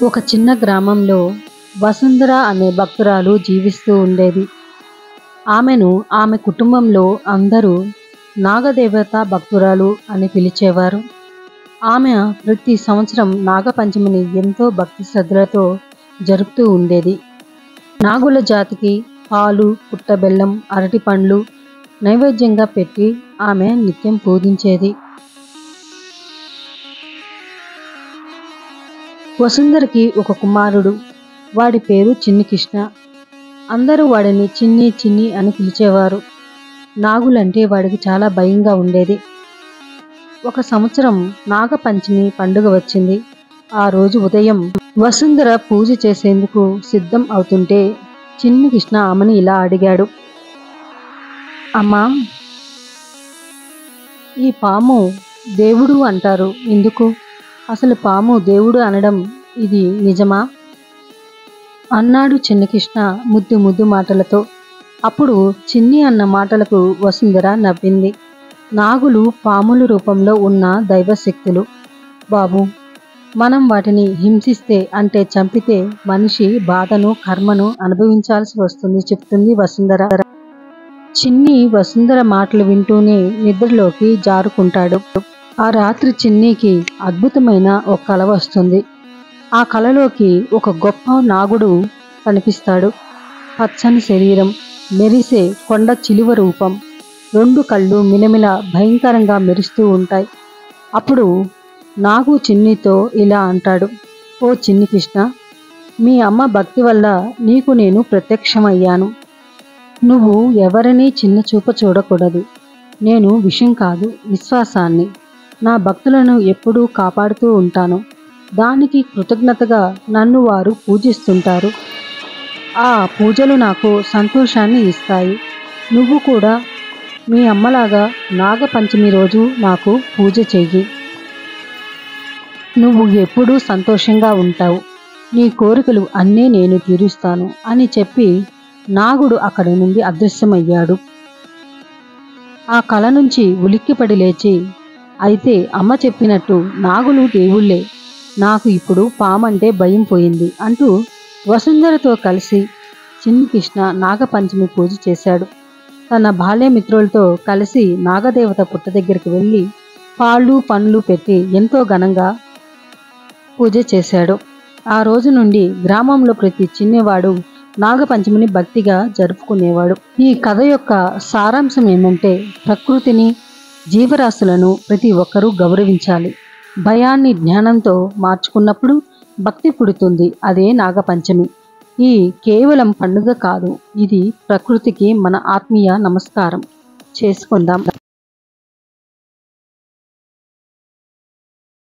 ఒక చిన్న గ్రామంలో వసుంధర అనే భక్తురాలు జీవిస్తూ ఉండేది. ఆమె కుటుంబంలో అందరూ నాగదేవత భక్తురాలు అని పిలిచేవారు. ఆమె ప్రతి సంవత్సరం నాగపంచమిని ఎంతో భక్తి శ్రద్ధలతో జరుపుతూ ఉండేది. నాగుల జాతికి పాలు, పుట్టబెల్లం, అరటి పండ్లు నైవేద్యంగా పెట్టి ఆమె నిత్యం పూజించేది. వసుంధరకి ఒక కుమారుడు. వాడి పేరు చిన్ని కృష్ణ. అందరూ వాడిని చిన్ని చిన్ని అని పిలిచేవారు. నాగులంటే వాడికి చాలా భయంగా ఉండేది. ఒక సంవత్సరం నాగపంచమి పండుగ వచ్చింది. ఆ రోజు ఉదయం వసుంధర పూజ చేసేందుకు సిద్ధం అవుతుంటే చిన్ని కృష్ణ ఆమెను ఇలా అడిగాడు. అమ్మా, ఈ పాము దేవుడు అంటారు ఎందుకు? అసలు పాము దేవుడు అనడం ఇది నిజమా? అన్నాడు చిన్నకృష్ణ ముద్దు ముద్దు మాటలతో. అప్పుడు చిన్ని అన్న మాటలకు వసుంధర నవ్వింది. నాగులు పాముల రూపంలో ఉన్న దైవశక్తులు బాబు. మనం వాటిని హింసిస్తే అంటే చంపితే మనిషి బాధను, కర్మను అనుభవించాల్సి వస్తుంది చెప్తుంది వసుంధర. చిన్ని వసుంధర మాటలు వింటూనే నిద్రలోకి జారుకుంటాడు. ఆ రాత్రి చిన్నికి అద్భుతమైన ఒక కల వస్తుంది. ఆ కలలోకి ఒక గొప్ప నాగుడు కనిపిస్తాడు. పచ్చని శరీరం, మెరిసే కొండ చిలువ రూపం, 2 కళ్ళు మిలమిల భయంకరంగా మెరుస్తూ ఉంటాయి. అప్పుడు నాగు చిన్నితో ఇలా అంటాడు. ఓ చిన్ని కృష్ణ, మీ అమ్మ భక్తి వల్ల నీకు నేను ప్రత్యక్షమయ్యాను. నువ్వు ఎవరినీ చిన్న చూపు చూడకూడదు. నేను విషం కాదు, విశ్వాసాన్ని, నా భక్తులను ఎప్పుడూ కాపాడుతూ ఉంటాను. దానికి కృతజ్ఞతగా నన్ను వారు పూజిస్తుంటారు. ఆ పూజలు నాకు సంతోషాన్ని ఇస్తాయి. నువ్వు కూడా మీ అమ్మలాగా నాగపంచమి రోజు నాకు పూజ చెయ్యి. నువ్వు ఎప్పుడూ సంతోషంగా ఉంటావు. నీ కోరికలు అన్నీ నేను తీరుస్తాను అని చెప్పి నాగుడు అక్కడి నుండి అదృశ్యమయ్యాడు. ఆ కల నుంచి ఉలిక్కిపడి లేచి, అయితే అమ్మ చెప్పినట్టు నాగులు దేవుళ్ళే, నాకు ఇప్పుడు పామంటే భయం పోయింది అంటూ వసుంధరతో కలిసి చిన్ని కృష్ణ నాగపంచమి పూజ చేశాడు. తన బాల్యమిత్రులతో కలిసి నాగదేవత పుట్ట దగ్గరికి వెళ్ళి పాలు పండ్లు పెట్టి ఎంతో ఘనంగా పూజ చేశాడు. ఆ రోజు నుండి గ్రామంలో ప్రతి చిన్నవాడు నాగపంచమిని భక్తిగా జరుపుకునేవాడు. ఈ కథ యొక్క సారాంశం ఏమంటే, ప్రకృతిని, జీవరాశులను ప్రతి ఒక్కరూ గౌరవించాలి. భయాన్ని జ్ఞానంతో మార్చుకున్నప్పుడు భక్తి పుడుతుంది. అదే నాగపంచమి. ఈ కేవలం పండుగ కాదు, ఇది ప్రకృతికి మన ఆత్మీయ నమస్కారం చేసుకుందాం.